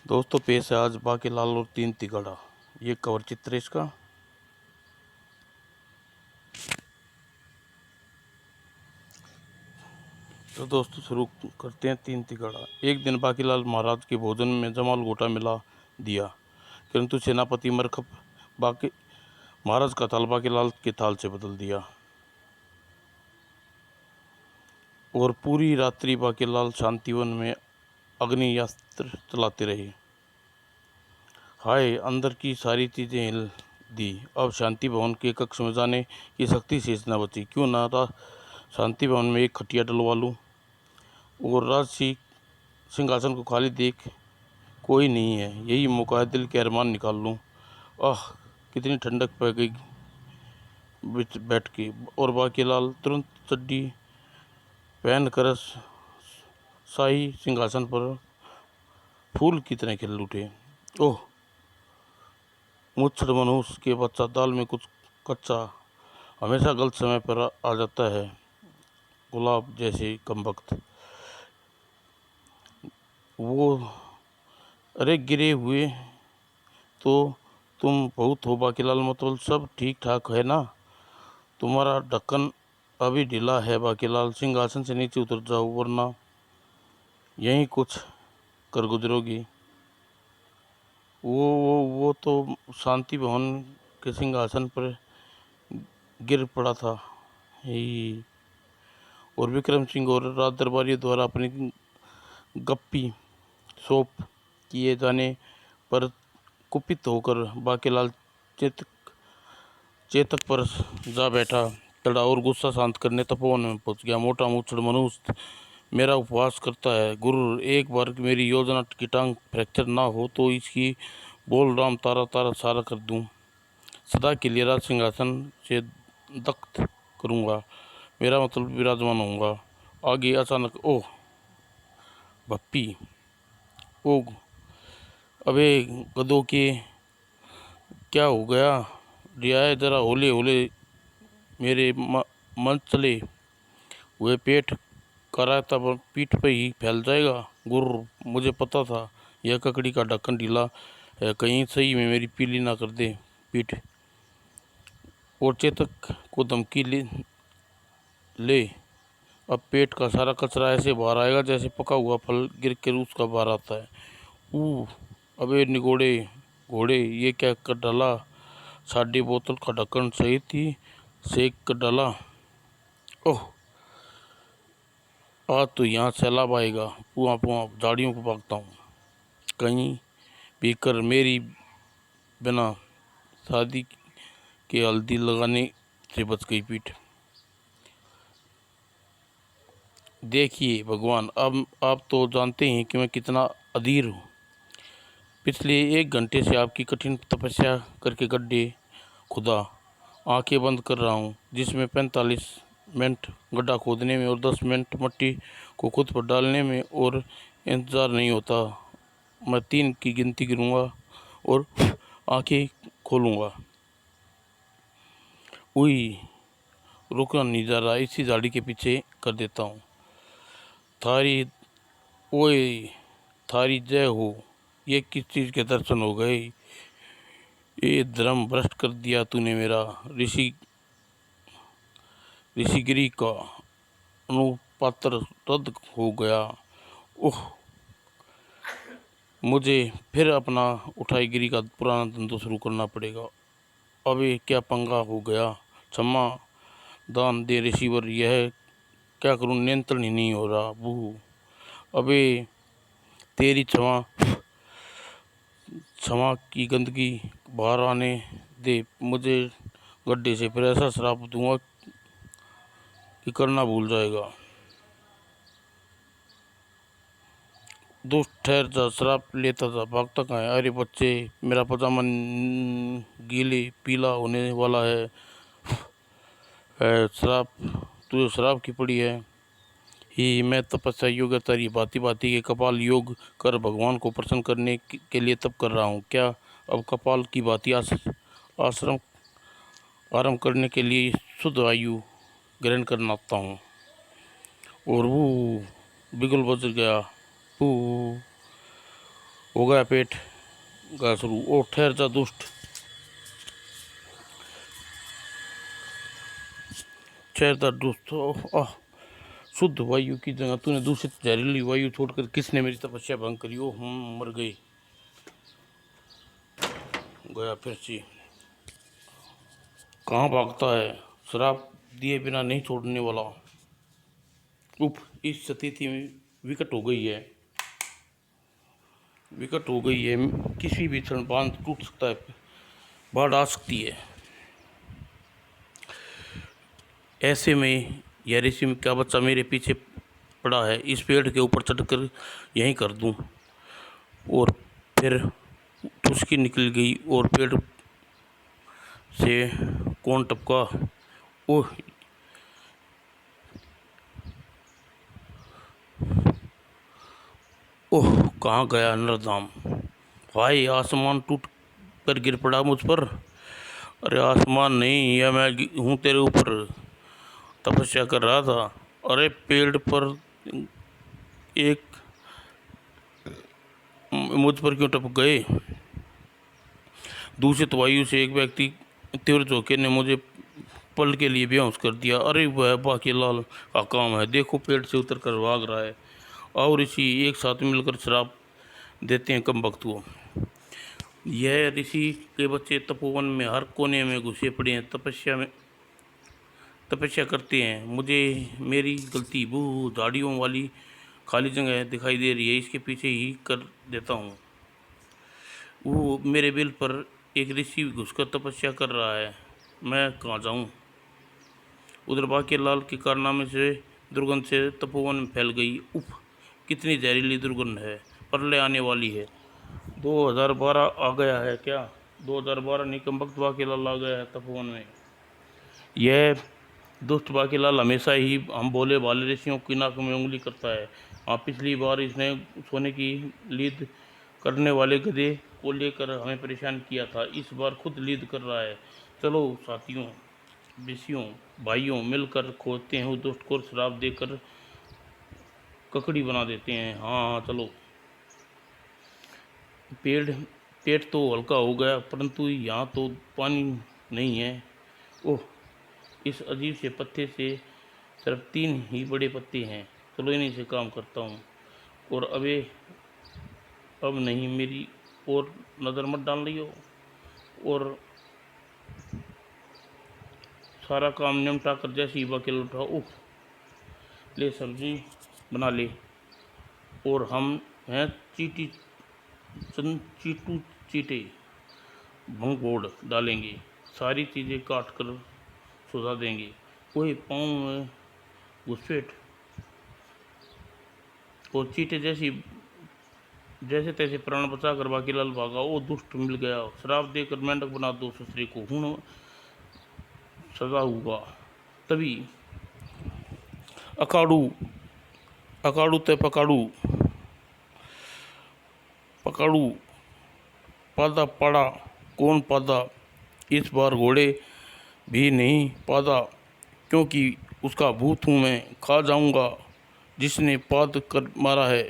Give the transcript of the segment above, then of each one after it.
दोस्तों पेश है आज बाकी लाल और तीन तिगड़ा। ये कवर चित्र है इसका। तो दोस्तों शुरू करते हैं। तीन तिगड़ा। एक दिन बाकीलाल महाराज के भोजन में जमाल गोटा मिला दिया, किंतु सेनापति मरखप बाकी महाराज का थाल बाकीलाल के थाल से बदल दिया और पूरी रात्रि बाकीलाल शांतिवन में अग्नियास्त्र चलाते रहे। हाय, अंदर की सारी चीजें हिल दी। अब शांति भवन के कक्ष में जाने की शक्ति शेष न बची। क्यों ना शांति भवन में एक खटिया डलवा लूं और राजसी सिंहासन को खाली देख कोई नहीं है, यही मौका है, दिल के अरमान निकाल लूं। आह, कितनी ठंडक पड़ गई बैठ के। और बाकीलाल तुरंत चड्डी पहन कर शाही सिंहासन पर फूल की तरह खिल उठे। ओह, मुच्छड़ मनहूस के बच्चा, दाल में कुछ कच्चा, हमेशा गलत समय पर आ जाता है, गुलाब जैसे कमबख्त। वो, अरे गिरे हुए तो तुम बहुत हो बाकीलाल, मतलब सब ठीक ठाक है ना? तुम्हारा ढक्कन अभी ढीला है बाकीलाल, सिंहासन से नीचे उतर जाओ वरना यहीं कुछ कर गुजरोगी। वो तो शांति भवन के सिंहासन पर गिर पड़ा था ही, और विक्रम सिंह और राज दरबारियों द्वारा अपनी गप्पी सौंप किए जाने पर कुपित होकर बाकीलाल चेतक चेतक पर जा बैठा तड़ा और गुस्सा शांत करने तपोवन में पहुंच गया। मोटा मूछड़ मनुष्य मेरा उपवास करता है। गुरु, एक बार मेरी योजना की टांग फ्रैक्चर ना हो तो इसकी बोल राम तारा तारा सारा कर दूं। सदा के लिए राज सिंहासन से दख्त करूंगा, मेरा मतलब विराजमान होऊंगा। आगे अचानक, ओह भप्पी, ओ अबे गधों के, क्या हो गया? रियाए जरा होले होले, मेरे मंचले हुए पेट का रायता पीठ पे ही फैल जाएगा। गुर्र, मुझे पता था यह ककड़ी का ढक्कन ढीला है, कहीं सही में मेरी पीली ना कर दे पीठ। और चेतक को धमकी ले, अब पेट का सारा कचरा ऐसे बाहर आएगा जैसे पका हुआ फल गिर कर उसका बाहर आता है। अबे निगोड़े घोड़े, ये क्या कर डाला? साड़ी बोतल का ढक्कन सहित ही सेक कर डाला। ओह, आज तो यहाँ सैलाब आएगा। पुआ पुआ झाड़ियों को भागता हूँ, कहीं पीकर मेरी बिना शादी के हल्दी लगाने से बच गई पीठ। देखिए भगवान, अब आप तो जानते हैं कि मैं कितना अधीर हूँ। पिछले 1 घंटे से आपकी कठिन तपस्या करके गड्ढे खुदा आंखें बंद कर रहा हूँ, जिसमें 45 मिनट गड्ढा खोदने में और 10 मिनट मट्टी को खुद पर डालने में और इंतज़ार नहीं होता। मैं 3 की गिनती गिनूंगा और आंखें खोलूंगा। उई, रुकना नहीं जा रहा, इसी झाड़ी के पीछे कर देता हूँ। थारी, ओए थारी जय हो। ये किस चीज़ के दर्शन हो गए? ये धर्म भ्रष्ट कर दिया तूने मेरा। ऋषिगिरी का अनुपात्र रद्द हो गया। ओह, मुझे फिर अपना उठाईगिरी का पुराना धंधा शुरू करना पड़ेगा। अबे क्या पंगा हो गया? क्षमा दान दे रिसीवर, यह क्या करूं, नियंत्रण ही नहीं हो रहा। बू, अबे तेरी क्षमा क्षमा की गंदगी बाहर आने दे मुझे गड्ढे से, फिर ऐसा श्राप दूंगा कि करना भूल जाएगा। दोस्त ठहर जा, श्राप लेता था, भागता कहाँ है? अरे बच्चे, मेरा पजामा गीले पीला होने वाला है। श्राप, तुझे श्राप की पड़ी है ही। मैं तपस्या योग तारी भांति भांति के कपाल योग कर भगवान को प्रसन्न करने के लिए तप कर रहा हूँ। क्या अब कपाल की भांति आश्रम आरंभ करने के लिए शुद्ध आयु ग्रहण करना आता हूँ। और वो बिगुल बज गया। वो हो गया पेट का शुरू। ओ ठहर जा दुष्ट, ठहर जा दुष्ट। आह, शुद्ध वायु की जगह तूने दूषित जहरीली वायु छोड़कर किसने मेरी तपस्या भंग करी। ओ हम मर गए। गया फिर से। कहाँ भागता है, शराब दिए बिना नहीं छोड़ने वाला। उफ, इस स्थिति में विकट हो गई है, विकट हो गई है। किसी भी क्षण बांध टूट सकता है, बाढ़ आ सकती है। ऐसे में यह ऋषि में क्या बच्चा मेरे पीछे पड़ा है, इस पेड़ के ऊपर चढ़कर यहीं कर दूं। और फिर ठुसकी निकल गई और पेड़ से कौन टपका। ओह, ओह, कहाँ गया नरधाम। भाई आसमान टूट कर गिर पड़ा मुझ पर। अरे आसमान नहीं, या मैं हूँ तेरे ऊपर, तपस्या कर रहा था। अरे पेड़ पर एक मुझ पर क्यों टपक गए। दूषित वायु से एक व्यक्ति तीव्र झोंके ने मुझे पल के लिए बेहोश कर दिया। अरे वह बाकीलाल का काम है, देखो पेड़ से उतर कर भाग रहा है। और इसी एक साथ मिलकर शराब देते हैं कम वक्त को। यह ऋषि के बच्चे तपोवन में हर कोने में घुसे पड़े हैं, तपस्या करते हैं। मुझे मेरी गलती, वो झाड़ियों वाली खाली जगह दिखाई दे रही है, इसके पीछे ही कर देता हूँ। वो मेरे बिल पर एक ऋषि घुसकर तपस्या कर रहा है, मैं कहाँ जाऊँ। उधर बाकीलाल के कारनामे से दुर्गंध से तपोवन में फैल गई। उफ, कितनी जहरीली दुर्गंध है, प्रलय आने वाली है। 2012 आ गया है क्या। 2012 निकम वक्त बाकीलाल आ गया है तपोवन में। यह दुष्ट बाकीलाल हमेशा ही हम बोले भाले ऋषियों की नाक में उंगली करता है। हाँ, पिछली बार इसने सोने की लीद करने वाले गधे को लेकर हमें परेशान किया था, इस बार खुद लीद कर रहा है। चलो साथियों, ऋषियों, भाइयों, मिलकर खोदते हैं उस दुष्ट को, शराब देकर ककड़ी बना देते हैं। हाँ हाँ चलो। पेट तो हल्का हो गया, परंतु यहाँ तो पानी नहीं है। ओह, इस अजीब से पत्ते से सिर्फ 3 ही बड़े पत्ते हैं। चलो इन्हीं से काम करता हूँ। और अब नहीं, मेरी और नज़र मत डाल रही हो। और सारा काम निपटा कर जैसे ही वकील उठा, उफ, ले सब्जी बना ले। और हम हैं चीटू चीटे, भंग घोड़ डालेंगे, सारी चीज़ें काट कर सुझा देंगे। वही पाँव में घुसपैठ और चीटे जैसे तैसे प्राण बचा कर बाकीलाल भागा। वो दुष्ट मिल गया, शराब देकर मेंढक बना दो ससुरी को, हूँ सजा हुआ। तभी अकाड़ू अकाड़ू ते पकाड़ू पकाड़ू पादा पड़ा। कौन पादा, इस बार घोड़े भी नहीं पादा, क्योंकि उसका भूत हूँ मैं, खा जाऊंगा जिसने पाद कर मारा है,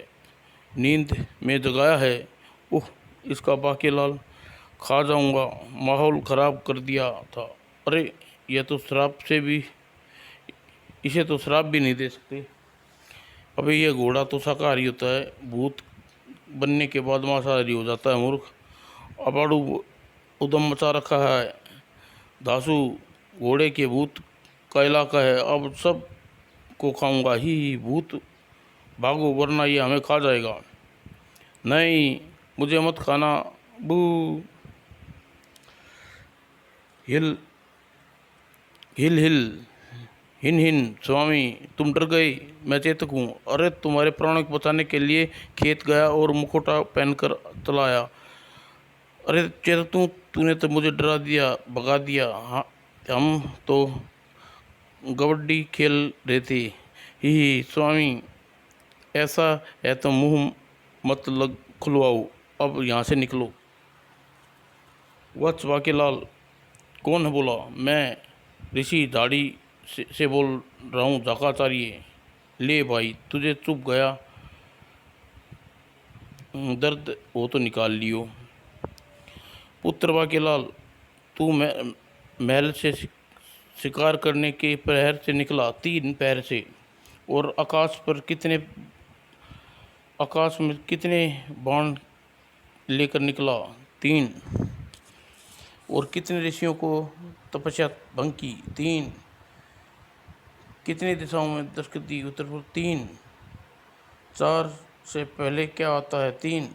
नींद में जगाया है। ओह, इसका बाकीलाल खा जाऊंगा, माहौल ख़राब कर दिया था। अरे यह तो शराब से भी, इसे तो शराब भी नहीं दे सकते। अबे ये घोड़ा तो शाकाहारी होता है, भूत बनने के बाद मांसाहारी हो जाता है मूर्ख। अबाड़ू उदम मचा रखा है, दासू घोड़े के भूत का इलाका है, अब सब को खाऊंगा ही भूत, भागो वरना ये हमें खा जाएगा। नहीं, मुझे मत खाना, बू। हिल हिल हिल हिन हिन, स्वामी तुम डर गए, मैं चेतक हूँ। अरे तुम्हारे प्राणों को बचाने के लिए खेत गया और मुखौटा पहनकर चलाया। अरे चेतक, तूने तो मुझे डरा दिया, भगा दिया। हाँ, हम तो कबड्डी खेल रहे थे। ही स्वामी, ऐसा है तो मुंह मत लग खुलवाओ, अब यहाँ से निकलो। वत्स बाकीलाल, कौन है बोला। मैं ऋषि दाढ़ी से बोल रहा हूँ, जाकाचार्य। ले भाई, तुझे चुप गया दर्द हो तो निकाल लियो। पुत्र बाकीलाल, तू महल से शिकार करने के प्रहर से निकला 3 पैर से, और आकाश में कितने बाण लेकर निकला 3, और कितने ऋषियों को तपस्या भंग की 3, कितनी दिशाओं में दस्तक दी उत्तर पूर्व 3, 4 से पहले क्या आता है 3।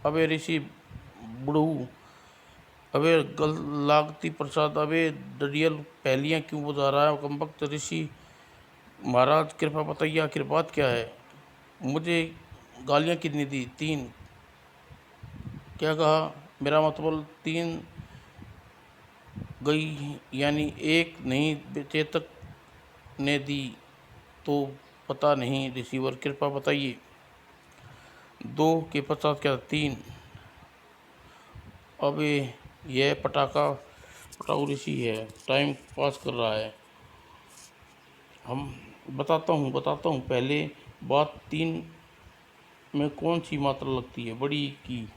अबे ऋषि बुढ़ऊ, अबे गल लागती प्रसाद, अबे डरियल पहलियाँ क्यों बुझा रहा है कमबख्त ऋषि महाराज, कृपा बताइए आखिर बात क्या है। मुझे गालियाँ कितनी दी 3, क्या कहा, मेरा मतलब 3 गई यानी 1 नहीं चेतक ने दी तो पता नहीं रिसीवर, कृपा बताइए 2 के पश्चात क्या 3। अब यह पटाऊ ऋषि है, टाइम पास कर रहा है। हम बताता हूँ पहले बात 3 में कौन सी मात्रा लगती है बड़ी की,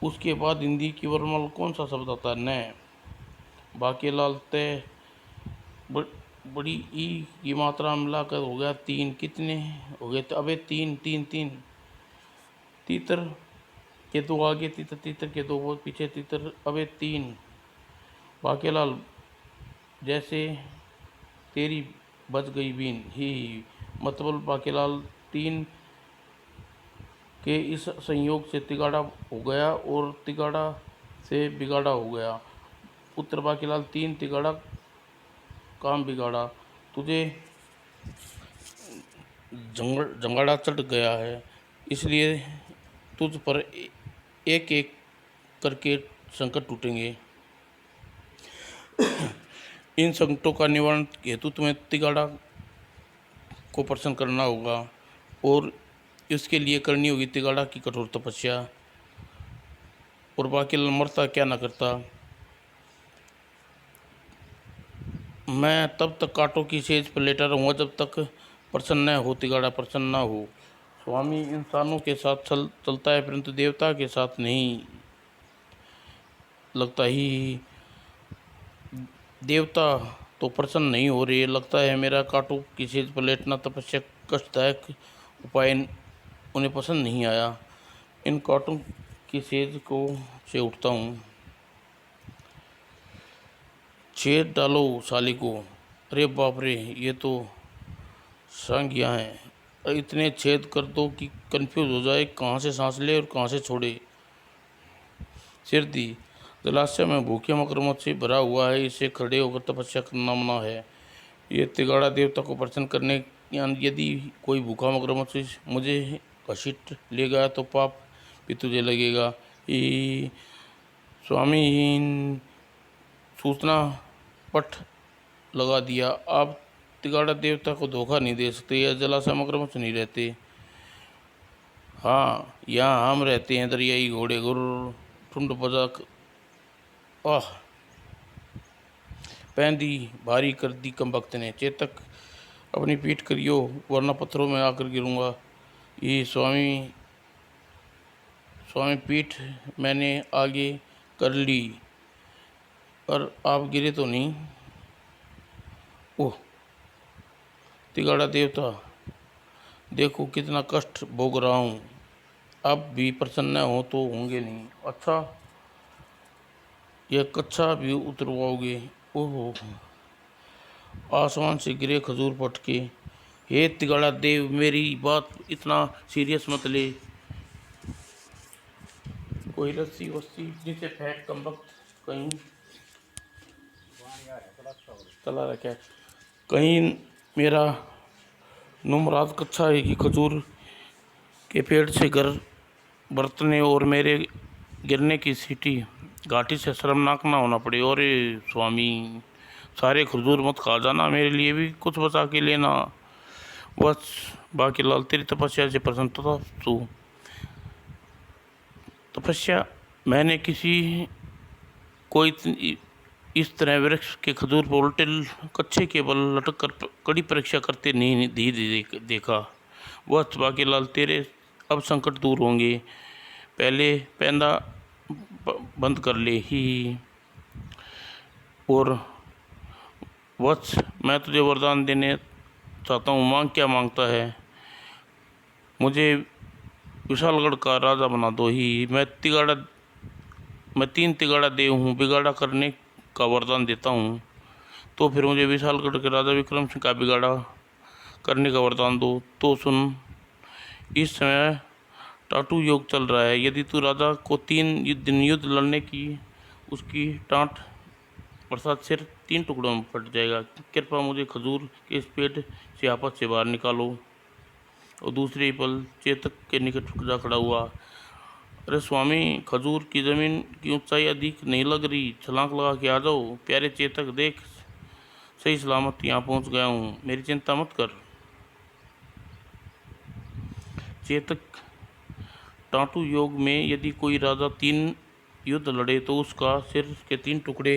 उसके बाद हिंदी की वर्णमाला कौन सा शब्द आता है न। बाकीलाल तय बड़ी ई की मात्रा मिलाकर हो गया 3, कितने हो गए तो अबे 3 3 3, तीतर के 2 आगे, तीतर के 2 बहुत पीछे, तीतर अबे 3। बाकीलाल, जैसे तेरी बच गई बीन ही, मतलब बाकीलाल 3 के इस संयोग से तिगाड़ा हो गया और तिगाड़ा से बिगाड़ा हो गया। पुत्र बाकीलाल 3 तिगाड़ा काम बिगाड़ा, तुझे जंगाड़ा चढ़ गया है, इसलिए तुझ पर एक एक करके संकट टूटेंगे। इन संकटों का निवारण हेतु तुम्हें तिगाड़ा को प्रसन्न करना होगा, और इसके लिए करनी होगी तिगाड़ा की कठोर तपस्या। और बाकीलाल मरता क्या ना करता, मैं तब तक कांटों की सेज पर लेटा रहूँगा जब तक प्रसन्न न हो, तिगाड़ा प्रसन्न न हो। स्वामी इंसानों के साथ चलता है परंतु देवता के साथ नहीं लगता ही। देवता तो प्रसन्न नहीं हो रही, लगता है मेरा कांटों की सेज पर लेटना तपस्या कष्टदायक उपाय उन्हें पसंद नहीं आया। इन कांटों की सेज को से उठता हूँ। छेद डालो साली को, अरे बाप रे ये तो सांगिया हैं, इतने छेद कर दो कि कंफ्यूज हो जाए कहाँ से सांस ले और कहाँ से छोड़े। सिर दी, जलाशय में भूखे मगरमच्छ से भरा हुआ है, इसे खड़े होकर तपस्या करना मना है। ये तिगाड़ा देवता को प्रसन्न करने, यदि कोई भूखा मगरमच्छ मुझे घसीट ले गया तो पाप भी तुझे लगेगा। स्वामी सूचना पट लगा दिया, आप तिगाड़ा देवता को धोखा नहीं दे सकते, यह जलाशय मगरमच्छ नहीं रहते। हाँ यहाँ हम रहते हैं, दरियाई घोड़े गुर ठुंड बजा आह पहन दी भारी कर दी कमबख्त ने, चेतक अपनी पीठ करियो वरना पत्थरों में आकर गिरूंगा। ये स्वामी पीठ मैंने आगे कर ली, पर आप गिरे तो नहीं। ओह तिगाड़ा देवता, देखो कितना कष्ट भोग रहा हूँ, अब भी प्रसन्न हो तो होंगे नहीं। अच्छा यह कच्चा भी उतरवाओगे। ओहो आसमान से गिरे खजूर पटके, हे तिगाड़ा देव मेरी बात इतना सीरियस मत ले, कोई रस्सी वस्सी नीचे फेंक कमबख्त, कहीं चला रखा है, कहीं मेरा नुमराज कच्चा है कि खजूर के पेड़ से घर बरतने और मेरे गिरने की सीटी घाटी से शर्मनाक ना होना पड़े। और स्वामी सारे खजूर मत खा जाना, मेरे लिए भी कुछ बचा के लेना बस। बाकीलाल तेरी तपस्या से प्रसन्न था तू। तपस्या मैंने किसी को इस तरह वृक्ष के खजूर पर उल्टे कच्चे के बल लटक कर कड़ी परीक्षा करते नहीं देखा। वत्स बाकीलाल, तेरे अब संकट दूर होंगे, पहले पैंदा बंद कर ले ही। और वत्स, मैं तुझे वरदान देने चाहता हूँ, मांग। क्या मांगता है? मुझे विशालगढ़ का राजा बना दो ही। मैं 3 तिगाड़ा देव हूँ, बिगाड़ा करने का वरदान देता हूँ। तो फिर मुझे विशालगढ़ के राजा विक्रम सिंह का बिगाड़ा करने का वरदान दो। तो सुन, इस समय टाटू योग चल रहा है। यदि तू राजा को 3 दिन युद्ध लड़ने की उसकी टाँट प्रसाद सिर 3 टुकड़ों में फट जाएगा। कृपया मुझे खजूर के इस पेड़ से आपस से बाहर निकालो। और दूसरे ही पल चेतक के निकट जा खड़ा हुआ। अरे स्वामी, खजूर की जमीन की ऊंचाई अधिक नहीं लग रही, छलांग लगा के आ जाओ। प्यारे चेतक, देख, सही सलामत यहाँ पहुँच गया हूँ, मेरी चिंता मत कर। चेतक, टाटू योग में यदि कोई राजा 3 युद्ध लड़े तो उसका सिर के 3 टुकड़े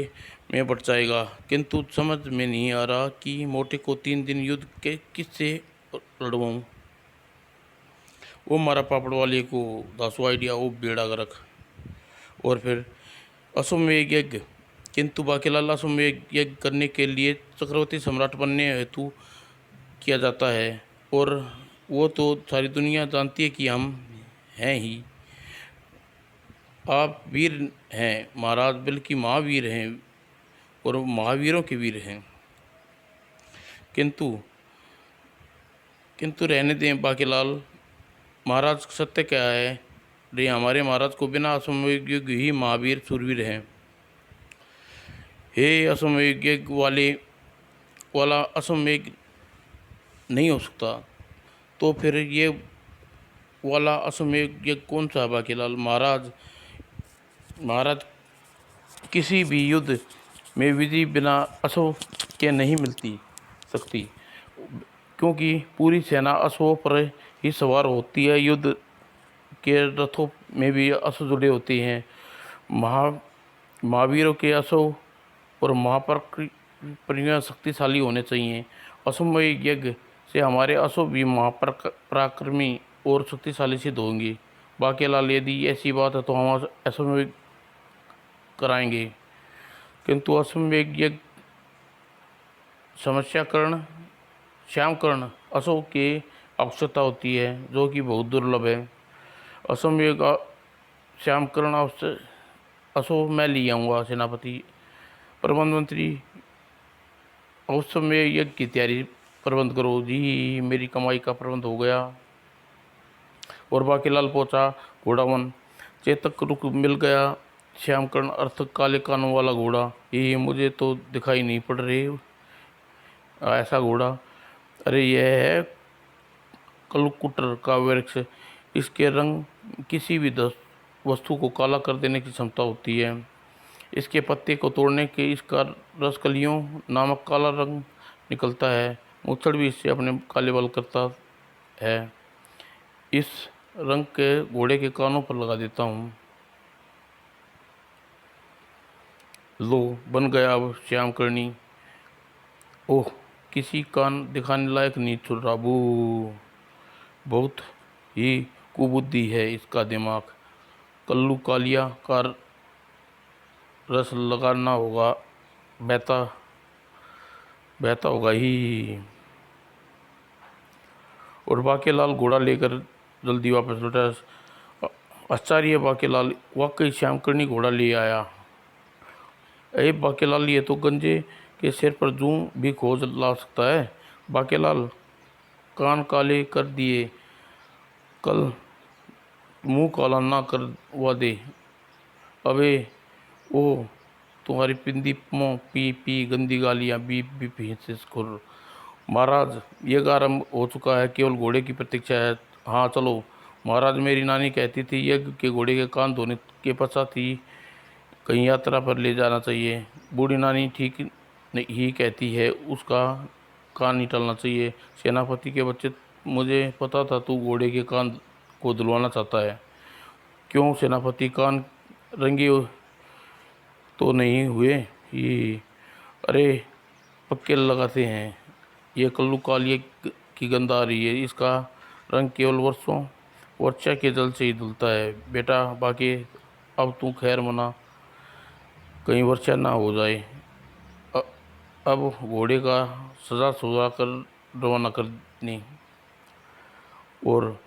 में बट जाएगा। किंतु समझ में नहीं आ रहा कि मोटे को 3 दिन युद्ध के किससे लड़वाऊँ। वो मारा पापड़ वाले को दासू आइडिया, वो बेड़ा गर्क। और फिर अश्वमेध यज्ञ। किंतु बाकीलाल, अश्वमेध यज्ञ करने के लिए चक्रवर्ती सम्राट बनने हेतु किया जाता है, और वो तो सारी दुनिया जानती है कि हम हैं ही। आप वीर हैं महाराज, बल्कि महावीर हैं, और महावीरों के वीर हैं। किंतु रहने दें बाकीलाल, महाराज सत्य क्या है रे? हमारे महाराज को बिना अश्वमेध यज्ञ ही महावीर शूरवीर हैं। हे अश्वमेध यज्ञ वाला अश्वमेध नहीं हो सकता, तो फिर ये वाला अश्वमेध यज्ञ कौन सा है बाकीलाल? महाराज किसी भी युद्ध में विधि बिना अश्व के नहीं मिलती सकती, क्योंकि पूरी सेना अश्वों पर ही सवार होती है। युद्ध के रथों में भी अश्व जुड़े होते हैं। महावीरों के अश्व और महापराक्रमी शक्तिशाली होने चाहिए। अश्वमेध यज्ञ से हमारे अश्व भी महापराक्रमी और शक्तिशाली सिद्ध होंगे। बाकीलाल, यदि ऐसी बात है तो हम अश्वमेध कराएंगे। किंतु अश्वमेध यज्ञ श्यामकर्ण अश्व की आवश्यकता होती है, जो कि बहुत दुर्लभ है। अश्वमेध श्यामकर्ण अश्व मैं ले आऊँगा सेनापति। प्रबंध मंत्री, अश्वमेध यज्ञ की तैयारी प्रबंध करो जी, मेरी कमाई का प्रबंध हो गया। और बाकीलाल पहुंचा घोड़ावन। चेतक रुक मिल गया। श्यामकर्ण अर्थ काले कानों वाला घोड़ा, ये मुझे तो दिखाई नहीं पड़ रही ऐसा घोड़ा। अरे यह है कलकुटर का वृक्ष। इसके रंग किसी भी वस्तु को काला कर देने की क्षमता होती है। इसके पत्ते को तोड़ने के इसका रसकलियों नामक काला रंग निकलता है। मूछड़ भी इससे अपने काले बाल करता है। इस रंग के घोड़े के कानों पर लगा देता हूँ। लो, बन गया अब श्यामकर्णी। ओह, किसी कान दिखाने लायक नहीं छुड़ रहा। बू, बहुत ही कुबुद्धि है इसका दिमाग। कल्लू कालिया का रस लगाना होगा, बहता होगा ही। और बाकीलाल घोड़ा लेकर जल्दी वापस लौटा। आश्चर्य, बाकीलाल वाकई श्यामकर्णी घोड़ा ले आया। अरे बाकीलाल, ये तो गंजे के सिर पर जूं भी खोज ला सकता है। बाकीलाल, कान काले कर दिए, कल मुंह काला ना करवा दे। अबे ओ, तुम्हारी पिंदी पी पी गंदी गालियाँ बीप बीप से खुर। महाराज, यज्ञ आरंभ हो चुका है, केवल घोड़े की प्रतीक्षा है। हाँ चलो। महाराज, मेरी नानी कहती थी यज्ञ के घोड़े के कान धोने के पश्चात ही कहीं यात्रा पर ले जाना चाहिए। बूढ़ी नानी ठीक ही कहती है, उसका कान नहीं टलना चाहिए। सेनापति के बच्चे, मुझे पता था तू घोड़े के कान को धुलवाना चाहता है। क्यों सेनापति, कान रंगे तो नहीं हुए? ये अरे पक्के लगाते हैं। ये कल्लू कालिए की गंध आ रही है, इसका रंग केवल वर्षों वर्षा के जल से ही धुलता है। बेटा बाकी अब तू खैर मना, कहीं वर्षा ना हो जाए। अ- अब घोड़े का सजा सुजा कर रवाना करनी। और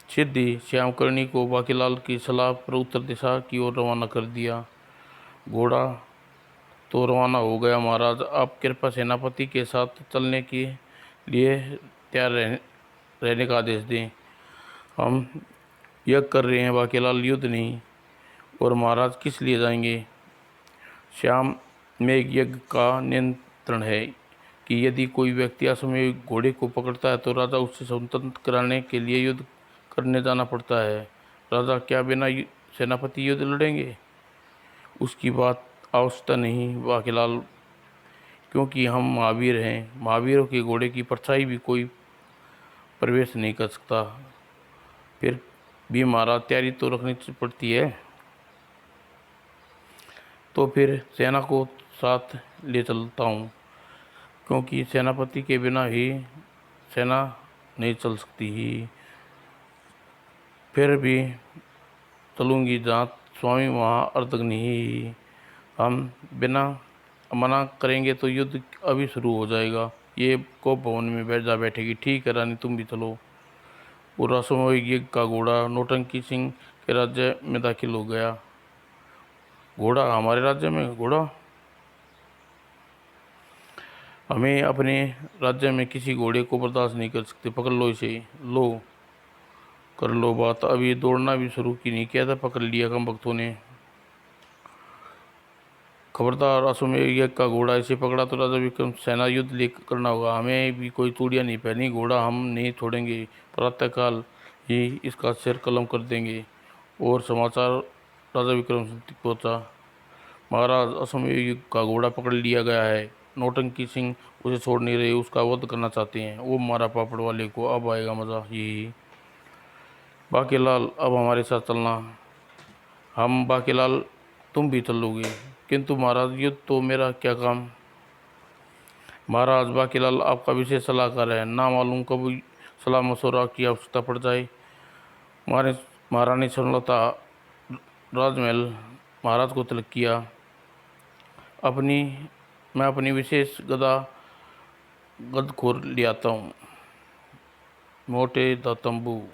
सिद्धि श्यामकर्णी को बाकीलाल की सलाह पर उत्तर दिशा की ओर रवाना कर दिया। घोड़ा तो रवाना हो गया। महाराज आप कृपा सेनापति के साथ चलने के लिए तैयार रहने का आदेश दें। हम यज्ञ कर रहे हैं बाकीलाल, युद्ध नहीं। और महाराज किस लिए जाएंगे? श्याम में एक यज्ञ का नियंत्रण है कि यदि कोई व्यक्ति असमय घोड़े को पकड़ता है तो राजा उससे स्वतंत्र कराने के लिए युद्ध करने जाना पड़ता है। राजा क्या बिना सेनापति युद्ध लड़ेंगे? उसकी बात आवश्यकता नहीं बाकीलाल, क्योंकि हम महावीर हैं। महावीरों के घोड़े की परछाई भी कोई प्रवेश नहीं कर सकता। फिर भी महाराज तैयारी तो रखनी पड़ती है। तो फिर सेना को साथ ले चलता हूँ, क्योंकि सेनापति के बिना ही सेना नहीं चल सकती ही। फिर भी चलूँगी जहाँ स्वामी वहाँ अर्धग्नि ही। हम बिना मना करेंगे तो युद्ध अभी शुरू हो जाएगा। ये को भवन में बैठ जा बैठेगी। ठीक है रानी, तुम भी चलो। पूरा समय का घोड़ा नौटंकी सिंह के राज्य में दाखिल हो गया। घोड़ा हमारे राज्य में? घोड़ा हमें अपने राज्य में किसी घोड़े को बर्दाश्त नहीं कर सकते। पकड़ लो इसे। लो कर लो बात। अभी दौड़ना भी शुरू की नहीं किया था, पकड़ लिया कम भक्तों ने। खबरदार, अश्वमेध यज्ञ का घोड़ा इसे पकड़ा तो राजा विक्रम सेना युद्ध लेकर करना होगा। हमें भी कोई चूड़ियाँ नहीं पहनी, घोड़ा हम नहीं छोड़ेंगे। प्रातःकाल ही इसका सिर कलम कर देंगे। और समाचार राजा विक्रम तक पहुँचा। महाराज अश्वमेध यज्ञ का घोड़ा पकड़ लिया गया है। नौटंकी सिंह उसे छोड़ नहीं रहे, उसका वध करना चाहते हैं। वो मारा पापड़ वाले को, अब आएगा मजा। यही बाकीलाल अब हमारे साथ चलना। हम बाकीलाल तुम भी चलोगे? किंतु महाराज युद्ध तो मेरा क्या काम? महाराज बाकीलाल आपका विशेष सलाहकार है, ना मालूम कब सलाह मशवरा की आवश्यकता पड़ जाए। महारानी स्वर्णलता राजमहल महाराज को तलब किया। मैं अपनी विशेष गद खोर ले आता हूँ, मोटे तंबू।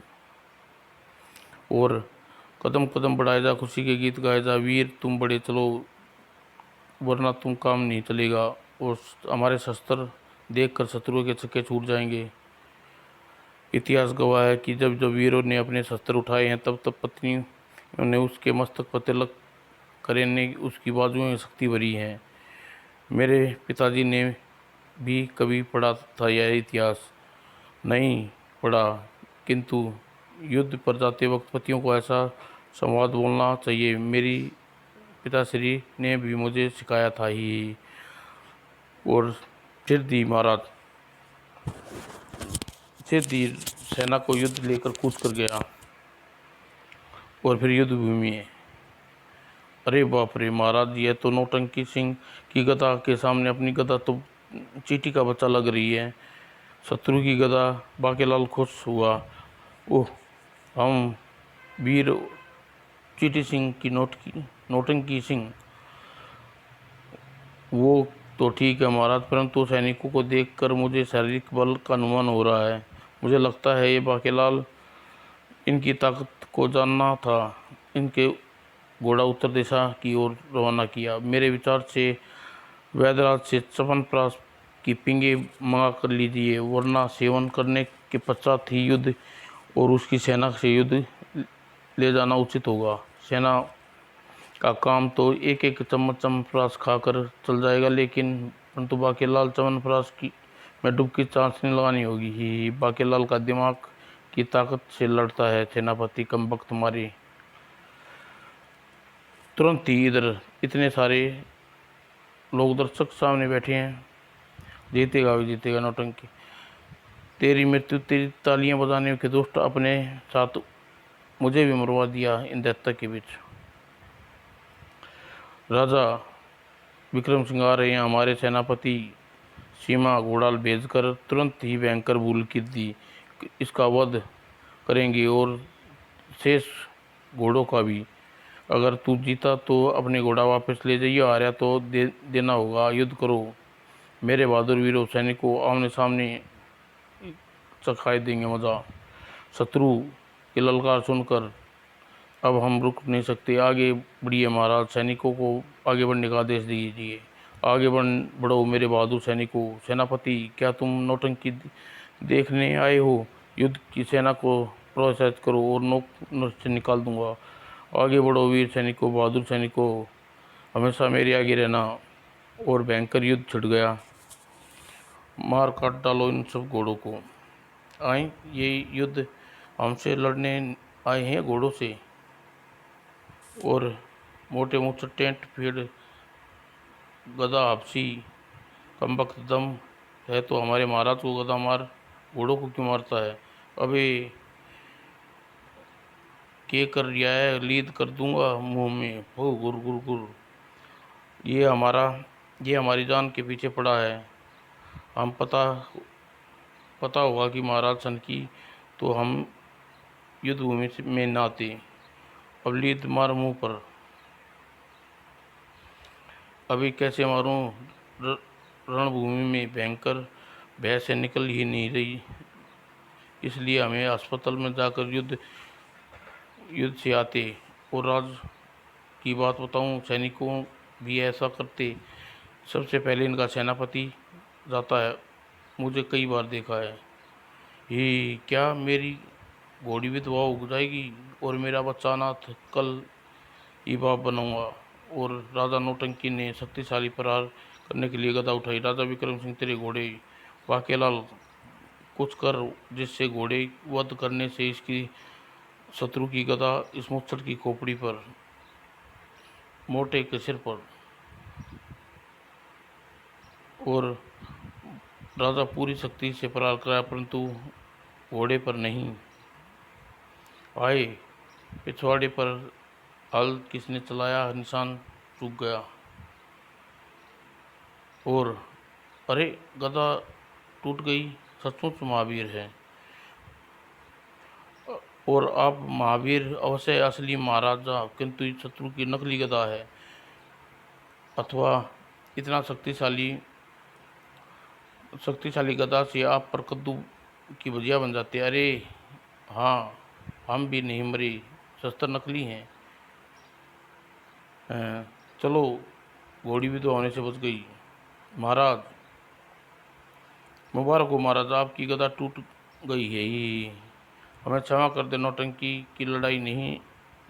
और कदम कदम बढ़ाए जा, खुशी के गीत गाए जा। वीर तुम बड़े चलो, वरना तुम काम नहीं चलेगा। और हमारे शस्त्र देखकर शत्रुओं के छक्के छूट जाएंगे। इतिहास गवाह है कि जब जब वीरों ने अपने शस्त्र उठाए हैं तब तब पत्नियों ने उसके मस्तक पर तिलक करे ने उसकी बाजुओं में शक्ति भरी है। मेरे पिताजी ने भी कभी पढ़ा था यह इतिहास? नहीं पढ़ा, किंतु युद्ध पर जाते वक्त पतियों को ऐसा संवाद बोलना चाहिए। मेरी पिताश्री ने भी मुझे सिखाया था ही। और सिद्धि महाराज सिद्धि सेना को युद्ध लेकर कूच कर गया। और फिर युद्ध भूमि है। अरे बाप रे महाराज, यह तो नौटंकी सिंह की गदा के सामने अपनी गदा तो चींटी का बच्चा लग रही है। शत्रु की गदा। बाकीलाल खुश हुआ। ओह, हम वीर चीटी सिंह की नौटंकी सिंह। वो तो ठीक है महाराज, परंतु सैनिकों को देखकर मुझे शारीरिक बल का अनुमान हो रहा है। मुझे लगता है ये बाकीलाल इनकी ताकत को जानना था। इनके घोड़ा उत्तर दिशा की ओर रवाना किया। मेरे विचार से वैद्यराज से च्यवनप्राश की पींगे मंगा कर लीजिए, वरना सेवन करने के पश्चात ही युद्ध और उसकी सेना से युद्ध ले जाना उचित होगा। सेना का काम तो एक एक चम्मच च्यवनप्राश खाकर चल जाएगा, लेकिन परंतु बाकीलाल च्यवनप्राश की में डुबकी चांसनी लगानी होगी ही। बाकीलाल का दिमाग की ताकत से लड़ता है सेनापति कमबख्त मारे। तुरंत ही इधर इतने सारे लोग दर्शक सामने बैठे हैं। जीतेगा भी जीतेगा नौटंकी। तेरी मृत्यु तेरी तालियां बजाने के दुष्ट अपने साथ मुझे भी मरवा दिया इन दैत्य के बीच। राजा विक्रम सिंह आ रहे हैं। हमारे सेनापति सीमा घोड़ाल भेजकर तुरंत ही भयंकर भूल की दी। इसका वध करेंगे और शेष घोड़ों का भी। अगर तू जीता तो अपने घोड़ा वापस ले जाइए, हारा तो देना होगा। युद्ध करो मेरे बहादुर वीरों सैनिकों, आमने सामने चखाई देंगे मजा। शत्रु की ललकार सुनकर अब हम रुक नहीं सकते, आगे बढ़िए महाराज। सैनिकों को आगे बढ़ने का आदेश दीजिए। आगे बढ़ो मेरे बहादुर सैनिकों। सेनापति, क्या तुम नौटंकी देखने आए हो? युद्ध की सेना को प्रोत्साहित करो और नोक से निकाल दूंगा। आगे बढ़ो वीर सैनिकों, बहादुर सैनिकों, हमेशा मेरे आगे रहना। और भयंकर युद्ध छिड़ गया। मार काट डालो इन सब घोड़ों को। आए, ये युद्ध हमसे लड़ने आए हैं घोड़ों से? और मोटे मुँह टेंट भीड़ गदा हपसी कमबख्त दम है तो हमारे महाराज को गदा मार, घोड़ों को क्यों मारता है? अबे के कर रिया है, लीद कर दूंगा मुंह में। हो गुर गुर गुर। ये हमारी जान के पीछे पड़ा है। हम पता होगा कि महाराज सन की तो हम युद्ध भूमि में न आते। अब लीद मार मुंह पर। अभी कैसे मारूं? रणभूमि में भयंकर भय से निकल ही नहीं रही, इसलिए हमें अस्पताल में जाकर युद्ध से आते। और राज की बात बताऊं, सैनिकों भी ऐसा करते। सबसे पहले इनका सेनापति जाता है, मुझे कई बार देखा है। ये क्या मेरी घोड़ी विधवा हो जाएगी और मेरा बच्चा अनाथ? कल ही बाप बनाऊंगा। और राजा नौटंकी ने शक्तिशाली प्रहार करने के लिए गदा उठाई। राजा विक्रम सिंह, तेरे घोड़े वाकेलाल, कुछ कर जिससे घोड़े वध करने से इसकी शत्रु की गदा इस मुच्छर की खोपड़ी पर, मोटे के सिर पर। और राजा पूरी शक्ति से प्रहार कराया, परंतु घोड़े पर नहीं आए। पिछवाड़े पर हल किसने चलाया, निशान चूक गया। और अरे, गदा टूट गई। सचमुच महावीर है। और आप महावीर अवश्य असली महाराजा, किंतु शत्रु की नकली गदा है। अथवा इतना शक्तिशाली गदा से आप पर कद्दू की भुजिया बन जाते। अरे हाँ, हम भी नहीं मरे, शस्त्र नकली हैं। चलो, घोड़ी भी तो होने से बच गई। महाराज मुबारक हो महाराज, आपकी गदा टूट गई है। ये हमें क्षमा कर दे, नौटंकी की लड़ाई नहीं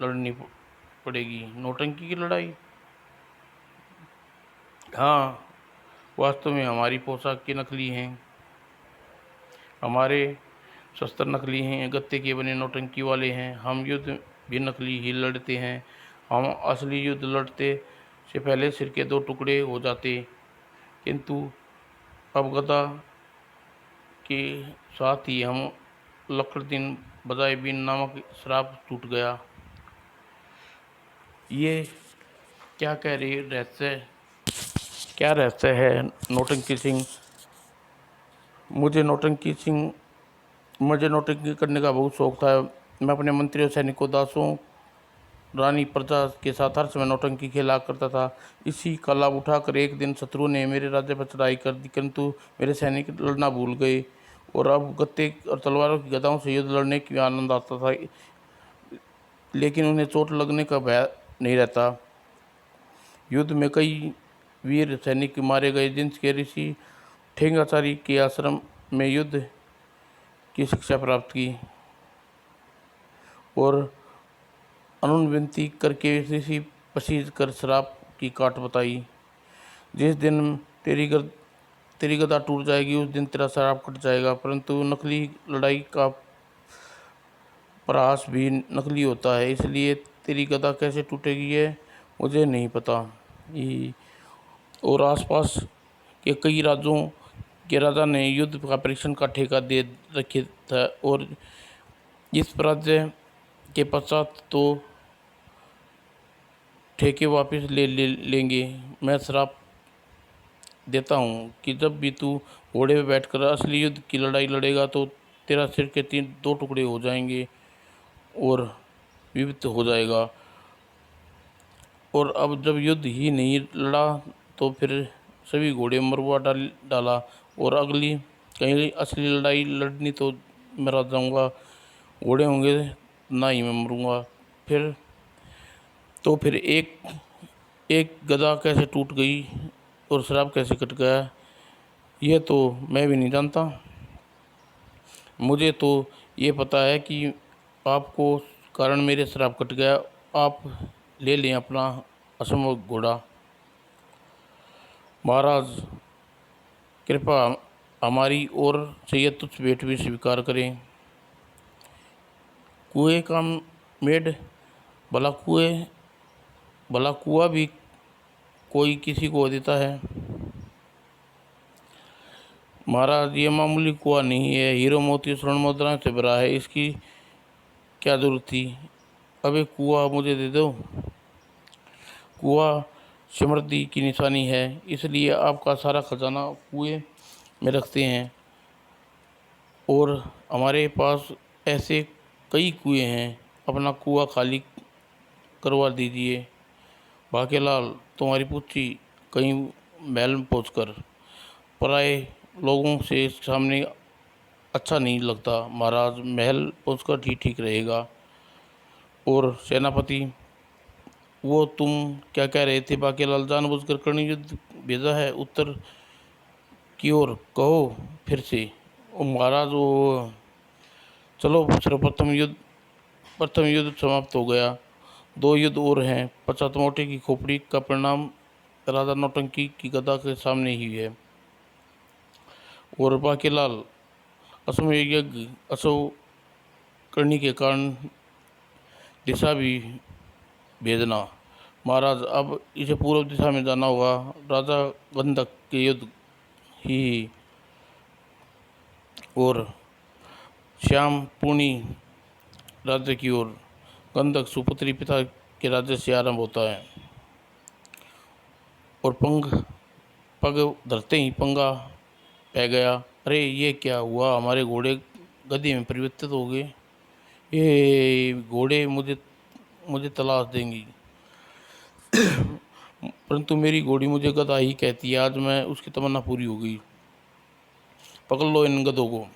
लड़नी पड़ेगी। नौटंकी की लड़ाई? हाँ, वास्तव में हमारी पोशाक की नकली हैं, हमारे शस्त्र नकली हैं, गत्ते के बने नौटंकी वाले हैं। हम युद्ध भी नकली ही लड़ते हैं। हम असली युद्ध लड़ते से पहले सिर के 2 टुकड़े हो जाते, किंतु अब गदा के साथ ही हम लकड़दीन बजाए बीन नामक श्राप टूट गया। ये क्या कह रही क्या रहस्य है नौटंकी सिंह? मुझे नौटंकी करने का बहुत शौक था। मैं अपने मंत्रियों, सैनिकों, दासों, रानी प्रजा के साथ हर समय नौटंकी खेला करता था। इसी का लाभ उठाकर एक दिन शत्रु ने मेरे राज्य पर चढ़ाई कर दी, किंतु मेरे सैनिक लड़ना भूल गए और अब गत्ते और तलवारों की गदाओं से युद्ध लड़ने की आनंद आता था, लेकिन उन्हें चोट लगने का भय नहीं रहता। युद्ध में कई वीर सैनिक मारे गए, जिनके ऋषि ठेंगाचारी के आश्रम में युद्ध की शिक्षा प्राप्त की और अनुनविनती करके ऋषि पसीज कर श्राप की काट बताई। जिस दिन तेरी गदा टूट जाएगी, उस दिन तेरा श्राप कट जाएगा। परंतु नकली लड़ाई का प्रयास भी नकली होता है, इसलिए तेरी गदा कैसे टूटेगी ये मुझे नहीं पता। और आसपास के कई राज्यों के राजा ने युद्ध का परीक्षण का ठेका दे रखे था और इस पराजय के पश्चात तो ठेके वापस लेंगे। मैं श्राप देता हूँ कि जब भी तू घोड़े पर बैठकर असली युद्ध की लड़ाई लड़ेगा तो तेरा सिर के दो टुकड़े हो जाएंगे और विविध हो जाएगा। और अब जब युद्ध ही नहीं लड़ा तो फिर सभी घोड़े मरवा डाला, और अगली कहीं असली लड़ाई लड़नी तो मरा जाऊंगा, घोड़े होंगे ना ही मैं मरूंगा। फिर तो फिर एक एक गदा कैसे टूट गई और श्राप कैसे कट गया, यह तो मैं भी नहीं जानता। मुझे तो ये पता है कि आपको कारण मेरे श्राप कट गया। आप ले लें अपना असंभव घोड़ा। महाराज कृपा हमारी ओर से यह तुच्छ भेंट भी स्वीकार करें। कुएं का मेढ़, भला कुआं भी कोई किसी को देता है। महाराज ये मामूली कुआं नहीं है, हीरो मोती स्वर्ण मुद्राओं से भरा है, इसकी क्या जरूरत थी। अब एक कुआं मुझे दे दो। कुआं समृद्धि की निशानी है, इसलिए आपका सारा खजाना कुएं में रखते हैं, और हमारे पास ऐसे कई कुएं हैं। अपना कुआं खाली करवा दीजिए। भाग्यलाल तुम्हारी पुत्री कहीं महल में पहुंचकर पराए लोगों से सामने अच्छा नहीं लगता। महाराज महल पहुंचकर ठीक ठीक रहेगा। और सेनापति, वो तुम क्या कह रहे थे? बाकीलाल, जानबूझकर कर्ण युद्ध भेजा है उत्तर की ओर, कहो फिर से। ओ महाराज, वो चलो सर्वप्रथम प्रथम युद्ध समाप्त हो गया, दो युद्ध और हैं। पचातमोटे की खोपड़ी का परिणाम राजा नौटंकी की गदा के सामने ही है। और बाकीलाल, अश्वमेध यज्ञ अश्व करने के कारण दिशा भी भेजना। महाराज, अब इसे पूर्व दिशा में जाना होगा। राजा गंधक के युद्ध ही और श्याम पूर्णी राज्य की ओर गंधक सुपुत्री पिता के राज्य से आरंभ होता है। और पग धरते ही पंगा पै गया। अरे ये क्या हुआ? हमारे घोड़े गद्दी में परिवर्तित हो गए। ये घोड़े मुझे तलाश देंगी। परंतु मेरी घोड़ी मुझे गधा ही कहती है। आज मैं उसकी तमन्ना पूरी हो गई। पकड़ लो इन गधों को।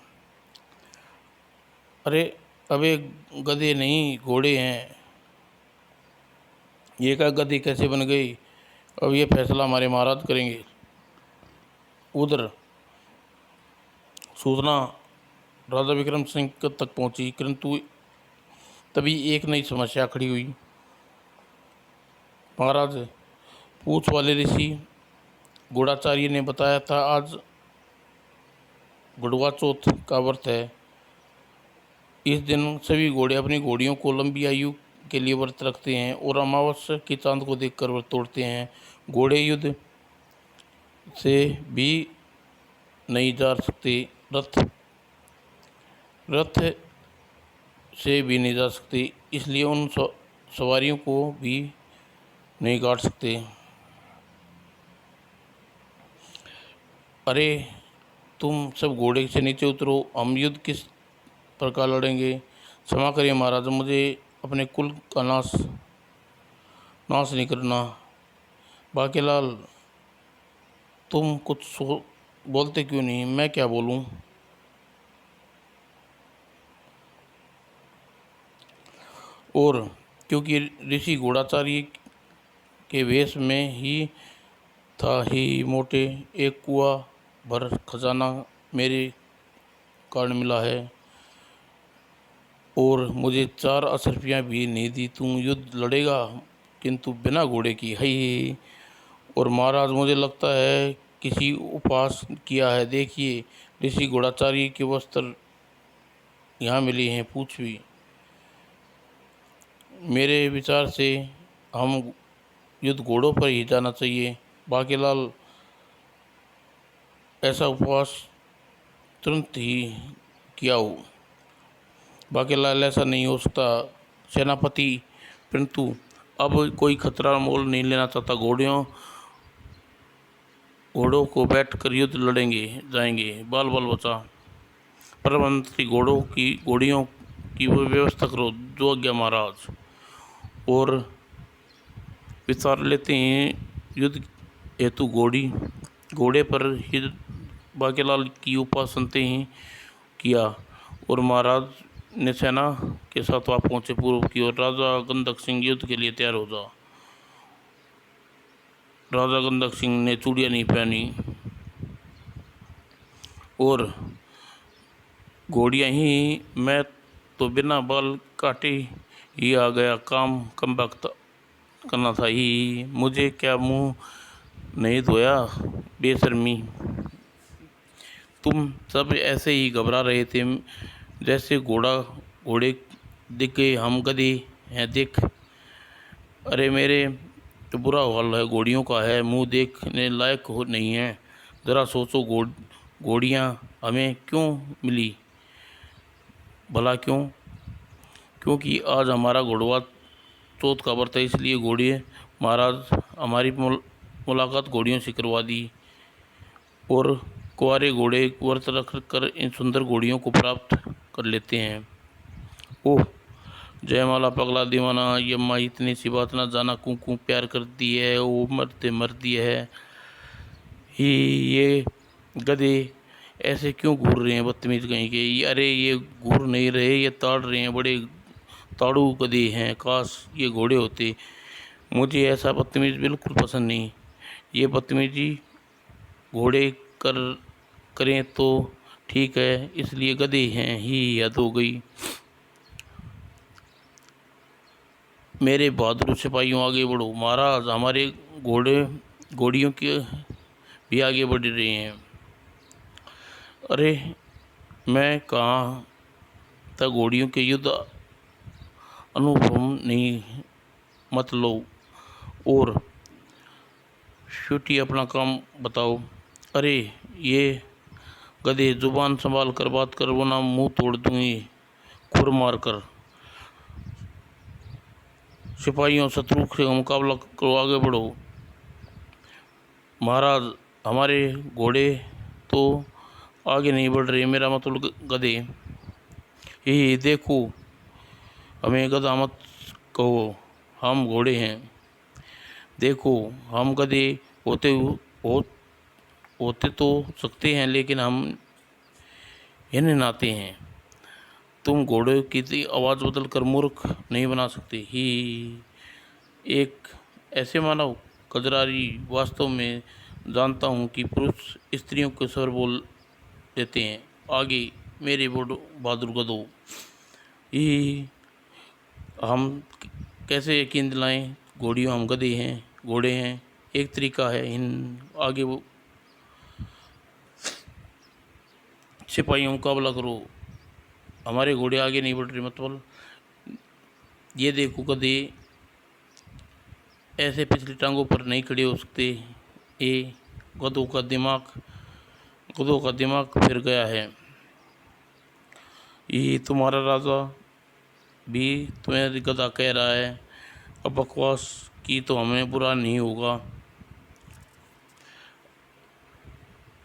अरे अबे गधे नहीं, घोड़े हैं। ये क्या गधे कैसे बन गई? अब ये फैसला हमारे महाराज करेंगे। उधर सूचना राजा विक्रम सिंह तक पहुंची, किंतु तभी एक नई समस्या खड़ी हुई। महाराज, पूछ वाले ऋषि गूढ़ाचार्य ने बताया था आज गढ़वा चौथ का व्रत है। इस दिन सभी घोड़े अपनी घोड़ियों को लंबी आयु के लिए व्रत रखते हैं और अमावस्या के चांद को देखकर व्रत तोड़ते हैं। घोड़े युद्ध से भी नहीं जा सकते, रथ से भी नहीं जा सकते, इसलिए उन सवारियों को भी नहीं काट सकते। अरे तुम सब घोड़े से नीचे उतरो, हम युद्ध किस प्रकार लड़ेंगे? क्षमा करिए महाराज, मुझे अपने कुल का नाश नहीं करना। बाकीलाल, तुम कुछ बोलते क्यों नहीं? मैं क्या बोलूं? और क्योंकि ऋषि घोड़ाचार्य के वेश में ही था ही मोटे, एक कुआं भर खजाना मेरे कारण मिला है और मुझे 4 अशर्फियाँ भी नहीं दी। तुम युद्ध लड़ेगा किंतु बिना घोड़े की, है। और महाराज, मुझे लगता है किसी उपहास किया है। देखिए, ऋषि घोड़ाचार्य के वस्त्र यहाँ मिले हैं, पूछ भी। मेरे विचार से हम युद्ध घोड़ों पर ही जाना चाहिए। बाकीलाल, ऐसा उपवास तुरंत ही किया हो। बाकीलाल, ऐसा नहीं हो सकता सेनापति, परंतु अब कोई खतरा मोल नहीं लेना चाहता। घोड़ों को बैठकर युद्ध लड़ेंगे जाएंगे। बाल बाल बचा। प्रधानमंत्री घोड़ियों की वो व्यवस्था करो जो आज्ञा महाराज। और विचार लेते हैं युद्ध हेतु घोड़े पर ही बाकेलाल की उपासनते ही किया और महाराज ने सेना के साथ वहाँ पहुंचे पूर्व की ओर। राजा गंधक सिंह युद्ध के लिए तैयार हो जा। राजा गंधक सिंह ने चूड़ियाँ नहीं पहनी और घोड़ियाँ ही, मैं तो बिना बाल काटे ही आ गया, काम कम वक्त करना था ही, मुझे क्या मुंह नहीं धोया बेशर्मी। तुम सब ऐसे ही घबरा रहे थे जैसे घोड़े दिख गए, हम गधे हैं देख। अरे मेरे तो बुरा हाल है घोड़ियों का है, मुंह देखने लायक हो नहीं है। ज़रा सोचो घोड़ियाँ हमें क्यों मिली भला, क्यों? क्योंकि आज हमारा घोड़वा चौथ का व्रत है, इसलिए घोड़े महाराज हमारी मुलाकात घोड़ियों से करवा दी और कुंवारे घोड़े व्रत रख कर इन सुंदर घोड़ियों को प्राप्त कर लेते हैं। ओह जयमाला पगला दीवाना, यम्मा इतनी सी बात ना जाना, कुकू प्यार कर दी है, वो मर दिया है ही। ये गधे ऐसे क्यों घूर रहे हैं बदतमीज कहीं के। अरे ये घूर नहीं रहे, ये ताड़ रहे हैं, बड़े ताड़ू गधे हैं, काश ये घोड़े होते। मुझे ऐसा बदतमीज बिल्कुल पसंद नहीं। ये बदतमीजी घोड़े करें तो ठीक है, इसलिए गधे हैं ही हद हो गई। मेरे बहादुर सिपाहियों आगे बढ़ो, महाराज हमारे घोड़ियों के भी आगे बढ़ रहे हैं। अरे मैं कहाँ तक घोड़ियों के युद्ध अनुभव नहीं, मत लो और छुट्टी अपना काम बताओ। अरे ये गधे जुबान संभाल कर बात कर वरना मुंह तोड़ दूंगी खुर मार कर। सिपाहियों शत्रु से मुकाबला करो, आगे बढ़ो। महाराज हमारे घोड़े तो आगे नहीं बढ़ रहे, मेरा मतलब गधे ही। देखो हमें गधा मत कहो, हम घोड़े हैं। देखो हम गधे होते तो सकते हैं, लेकिन हम इन्हें नाते हैं। तुम घोड़े की आवाज़ बदल कर मूर्ख नहीं बना सकते ही। एक ऐसे मानव कजरारी वास्तव में जानता हूँ कि पुरुष स्त्रियों के स्वर बोल देते हैं। आगे मेरे बहादुर गधों ही, हम कैसे यकीन दिलाएं घोड़ियों हम गधे हैं, घोड़े हैं। एक तरीका है, इन आगे वो सिपाहियों मुकाबला करो, हमारे घोड़े आगे नहीं बढ़ रहे। मतलब ये देखो गधे ऐसे पिछली टांगों पर नहीं खड़े हो सकते। ये गधों का दिमाग फिर गया है। ये तुम्हारा राजा भी तुम्हें गधा कह रहा है, अब बकवास की तो हमें बुरा नहीं होगा।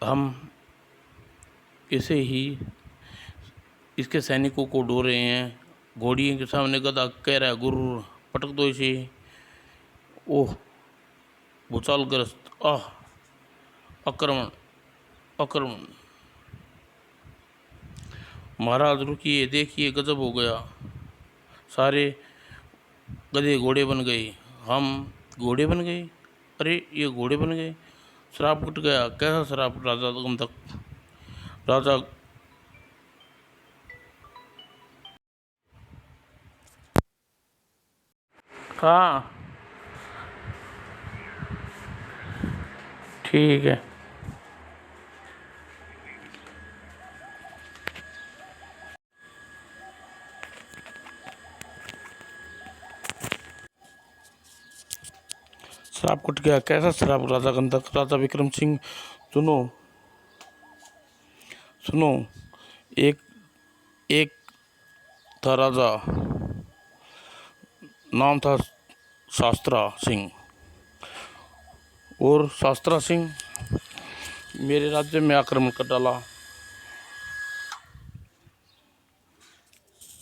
हम इसे ही इसके सैनिकों को ढो रहे हैं। घोड़ियों के सामने गधा कह रहा है गुरु पटक दो इसे। ओह भूचालग्रस्त, आह आक्रमण आक्रमण। महाराज रुकिए, देखिए गजब हो गया, सारे गधे घोड़े बन गए। हम घोड़े बन गए? अरे ये घोड़े बन गए, श्राप कट गया। कैसा श्राप? राजा गंधक राजा हाँ ठीक है। श्राप कट गया, कैसा श्राप? राजा गंधक राजा विक्रम सिंह, सुनो सुनो। एक एक था राजा, नाम था शास्त्रा सिंह। और शास्त्रा सिंह मेरे राज्य में आक्रमण कर डाला।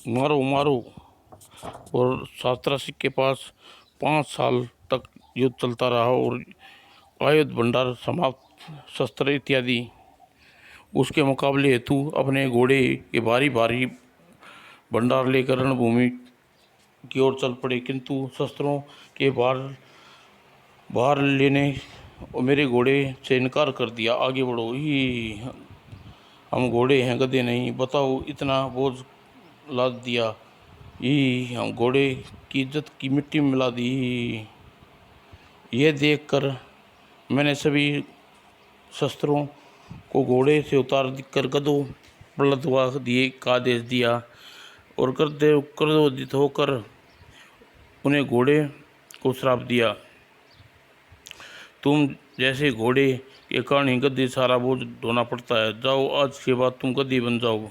मारो मारो। और शास्त्रा सिंह के पास 5 साल तक युद्ध चलता रहा और आयुध भंडार समाप्त, शस्त्र इत्यादि। उसके मुकाबले हेतु अपने घोड़े के भारी भारी भंडार लेकर रणभूमि की ओर चल पड़े, किंतु शस्त्रों के भार लेने और मेरे घोड़े से इनकार कर दिया। आगे बढ़ो ही, हम घोड़े हैं गधे नहीं, बताओ इतना बोझ लाद दिया। ही हम घोड़े की इज्जत की मिट्टी में मिला दी। यह देखकर मैंने सभी शस्त्रों को घोड़े से उतार कर गधों पर लदवा दिए का आदेश दिया और क्रोधित होकर उन्हें घोड़े को श्राप दिया। तुम जैसे घोड़े के कारण ही गद्दी सारा बोझ ढोना पड़ता है। जाओ, आज के बाद तुम गद्दी बन जाओ।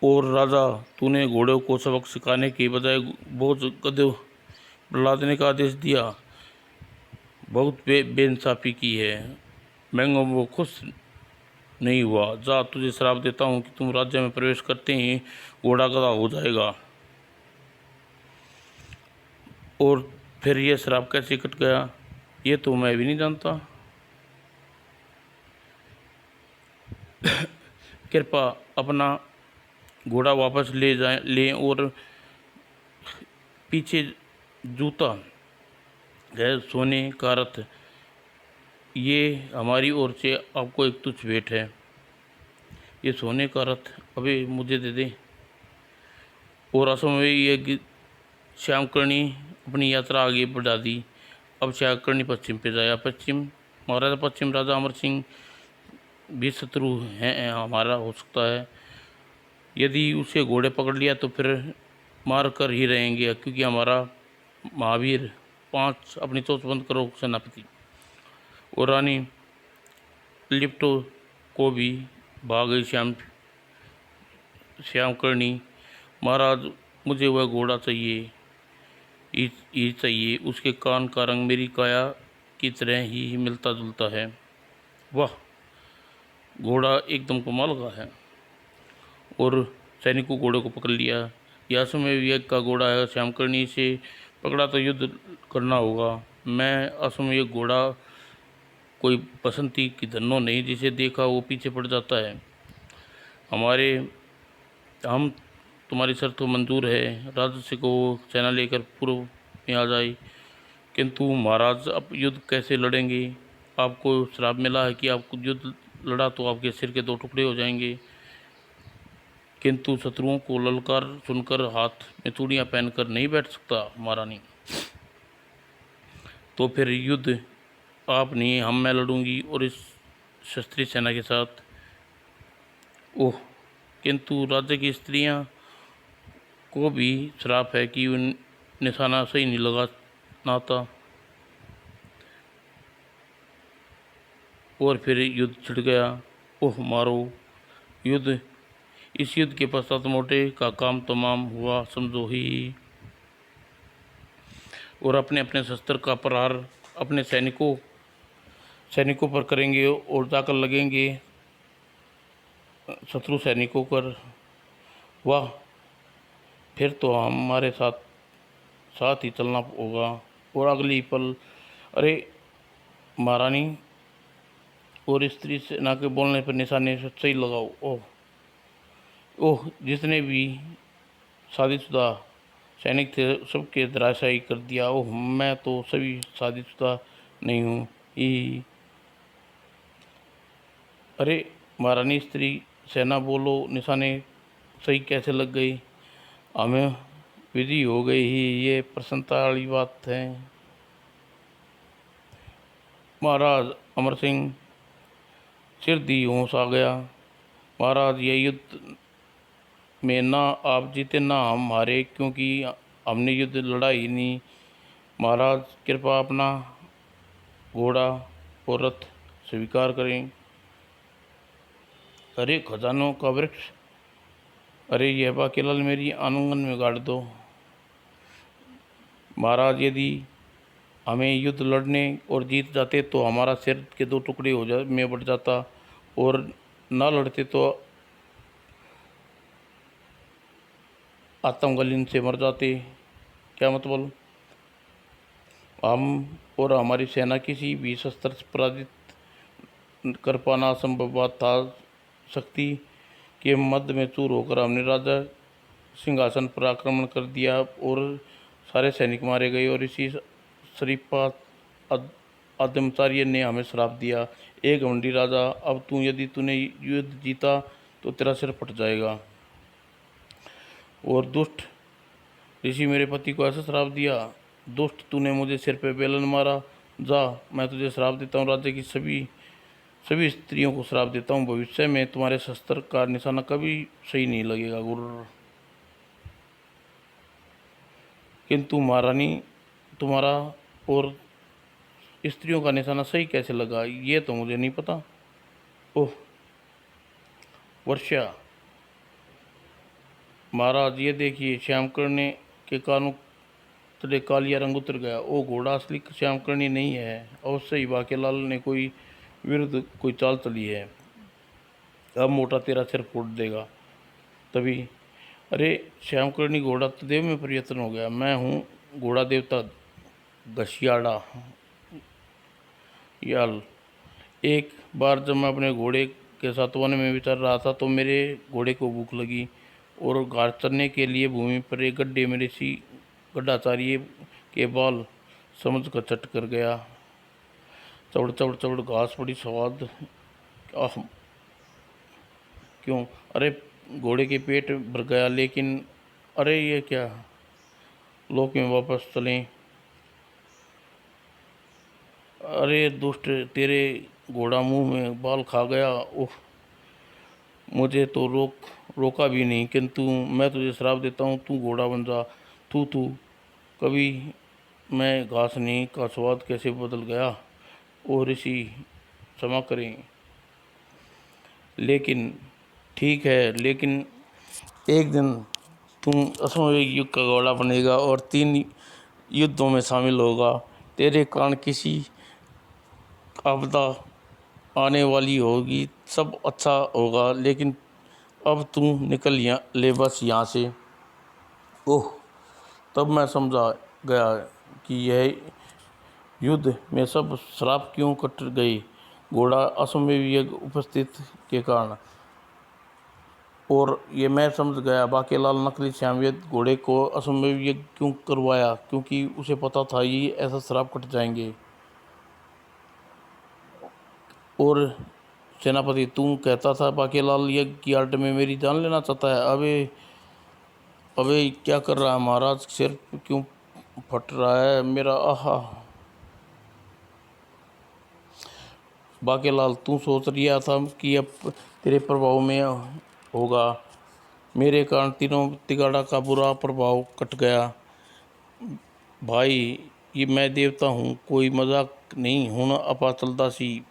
और राजा, तूने घोड़ों को सबक सिखाने के बजाय बोझ गधों पर लादने का आदेश दिया। बहुत बेइंसाफी की है। मैं वो खुश नहीं हुआ। जा, तुझे श्राप देता हूँ कि तुम राज्य में प्रवेश करते ही घोड़ा गधा हो जाएगा। और फिर यह श्राप कैसे कट गया, ये तो मैं भी नहीं जानता। कृपा अपना घोड़ा वापस ले और पीछे जूता है सोने का रथ, ये हमारी ओर से आपको एक तुच्छ भेंट है। ये सोने का रथ अभी मुझे दे दे। और असम में ये श्यामकर्णी अपनी यात्रा आगे बढ़ा दी। अब श्यामकर्णी पश्चिम पे जाया। महाराजा पश्चिम राजा अमर सिंह भी शत्रु हैं हमारा हो सकता है। यदि उसे घोड़े पकड़ लिया तो फिर मार कर ही रहेंगे, क्योंकि हमारा महावीर 5 अपनी चोच बंद करो सेनापति। और रानी लिप्टो को भी भाग गई श्यामकर्णी। महाराज, मुझे वह घोड़ा चाहिए ही चाहिए। उसके कान का रंग मेरी काया की तरह ही मिलता जुलता है। वाह, घोड़ा एकदम कमाल का है। और सैनिकों घोड़े को पकड़ लिया। यह अश्वमेध का घोड़ा है। श्यामकर्णी से पकड़ा तो युद्ध करना होगा। मैं अश्वमेध घोड़ा कोई बसंती की धन्नो नहीं, जिसे देखा वो पीछे पड़ जाता है। हम तुम्हारी शर्त तो मंजूर है। राजस्य को सेना लेकर पूर्व में आ जाए। किंतु महाराज, अब युद्ध कैसे लड़ेंगे? आपको श्राप मिला है कि आपको युद्ध लड़ा तो आपके सिर के 2 टुकड़े हो जाएंगे। किंतु शत्रुओं को ललकार सुनकर हाथ में चूड़ियाँ पहनकर नहीं बैठ सकता महारानी। तो फिर युद्ध आप नहीं, हम मैं लड़ूंगी और इस क्षत्रिय सेना के साथ। ओह, किंतु राज्य की स्त्रियां को भी श्राप है कि उन निशाना सही नहीं लगाता। और फिर युद्ध छिड़ गया। ओह मारो युद्ध। इस युद्ध के पश्चात मोटे का काम तमाम हुआ समझो ही। और अपने अपने शस्त्र का प्रहार अपने सैनिकों पर करेंगे और जाकर लगेंगे शत्रु सैनिकों पर। वाह, फिर तो हमारे साथ ही चलना होगा। और अगली पल, अरे महारानी, और स्त्री सेना के बोलने पर निशाने सही लगाओ। ओह ओह, जितने भी शादीशुदा सैनिक थे सबके धराशायी कर दिया। ओह, मैं तो सभी शादीशुदा नहीं हूँ ही। अरे महारानी, स्त्री सेना बोलो, निशाने सही कैसे लग गई? हमें विधि हो गई ही, ये प्रसन्नता वाली बात है। महाराज अमर सिंह सिर दी होश आ गया। महाराज, यह युद्ध में ना आप जीते ना हम हारे, क्योंकि हमने युद्ध लड़ा ही नहीं। महाराज, कृपा अपना घोड़ा और रथ स्वीकार करें। अरे खजानों का वृक्ष, अरे यह बाकीलाल मेरी आंगन में गाड़ दो। महाराज, यदि हमें युद्ध लड़ने और जीत जाते तो हमारा सिर के 2 टुकड़े में बढ़ जाता, और ना लड़ते तो आत्मग्लानि से मर जाते। क्या मतलब? हम और हमारी सेना किसी भी शस्त्र से पराजित कर पाना असंभव बात था। शक्ति के मध्य में चूर होकर हमने राजा सिंहासन पर आक्रमण कर दिया और सारे सैनिक मारे गए। और इसी शरीफा आदमचार्य ने हमें श्राप दिया, ए घमंडी राजा, अब यदि तूने युद्ध जीता तो तेरा सिर फट जाएगा। और दुष्ट ऋषि मेरे पति को ऐसा श्राप दिया, दुष्ट, तूने मुझे सिर पे बेलन मारा, जा, मैं तुझे श्राप देता हूँ, राज्य की सभी स्त्रियों को श्राप देता हूँ, भविष्य में तुम्हारे शस्त्र का निशाना कभी सही नहीं लगेगा। गुरु, किंतु महारानी, तुम्हारा और स्त्रियों का निशाना सही कैसे लगा, ये तो मुझे नहीं पता। ओह वर्षा, महाराज ये देखिए, श्यामकर्णी के कानों तले कालिया रंग उतर गया। ओ घोड़ा असली श्यामकर्णी नहीं है, अवश्य ही बाकेलाल ने कोई विरुद्ध कोई चाल चली है। अब मोटा तेरा सिर फोड़ देगा। तभी, अरे श्यामकर्णी घोड़ा तो देव में परिवर्तन हो गया, मैं हूँ घोड़ा देवता घसियाड़ा याल। एक बार जब मैं अपने घोड़े के साथ वन में विचर रहा था तो मेरे घोड़े को भूख लगी और घास चरने के लिए भूमि पर एक गड्ढे में ऋषि गड्ढाचार्य के बाल समझ कर चट कर गया। चवड़ चवड़ चवड़ घास बड़ी स्वाद। आह, क्यों? अरे घोड़े के पेट भर गया, लेकिन अरे ये क्या, लोक में वापस चलें। अरे दुष्ट, तेरे घोड़ा मुंह में बाल खा गया। ओह, मुझे तो रोका भी नहीं, किंतु मैं तुझे श्राप देता हूँ, तू घोड़ा बन जा। तू कभी मैं घास नहीं का स्वाद कैसे बदल गया। ओ ऋषि क्षमा करें, लेकिन ठीक है, लेकिन एक दिन तुम अश्वमेध युग का घोड़ा बनेगा और 3 युद्धों में शामिल होगा। तेरे कारण किसी आपदा आने वाली होगी, सब अच्छा होगा, लेकिन अब तू निकल ले बस यहाँ से। ओह, तब मैं समझा गया कि यह युद्ध में सब श्राप क्यों कट गए, घोड़ा अश्वमेध यज्ञ उपस्थित के कारण। और ये मैं समझ गया, बाकेलाल नकली श्यामवेद घोड़े को अश्वमेध यज्ञ क्यों करवाया, क्योंकि उसे पता था ये ऐसा श्राप कट जाएंगे। और सेनापति, तू कहता था बाकेलाल यज्ञ की आड़ में मेरी जान लेना चाहता है। अबे क्या कर रहा है महाराज, सिर क्यों फट रहा है मेरा। आहा, बाकेलाल, तू सोच रिया था कि अब तेरे प्रभाव में होगा, मेरे कारण तीनों तिगाड़ा का बुरा प्रभाव कट गया। भाई, ये मैं देवता हूँ, कोई मजाक नहीं, हूँ अपा चलता सी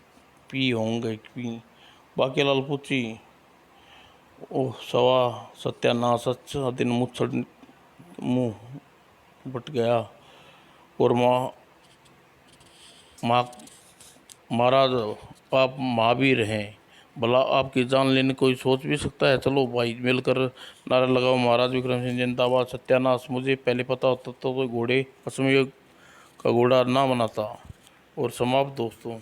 पी होंगे पी। बाकेलाल पूछी, ओह सवा सत्यानाश, अच्छा दिन मुँह बट गया। और महाराज, आप महावीर हैं, भला आपकी जान लेने कोई सोच भी सकता है। चलो भाई मिलकर नारा लगाओ, महाराज विक्रम सिंह जिंदाबाद, सत्यानाश। मुझे पहले पता होता तो कोई घोड़े अश्वमेध का घोड़ा ना बनाता। और समाप्त दोस्तों।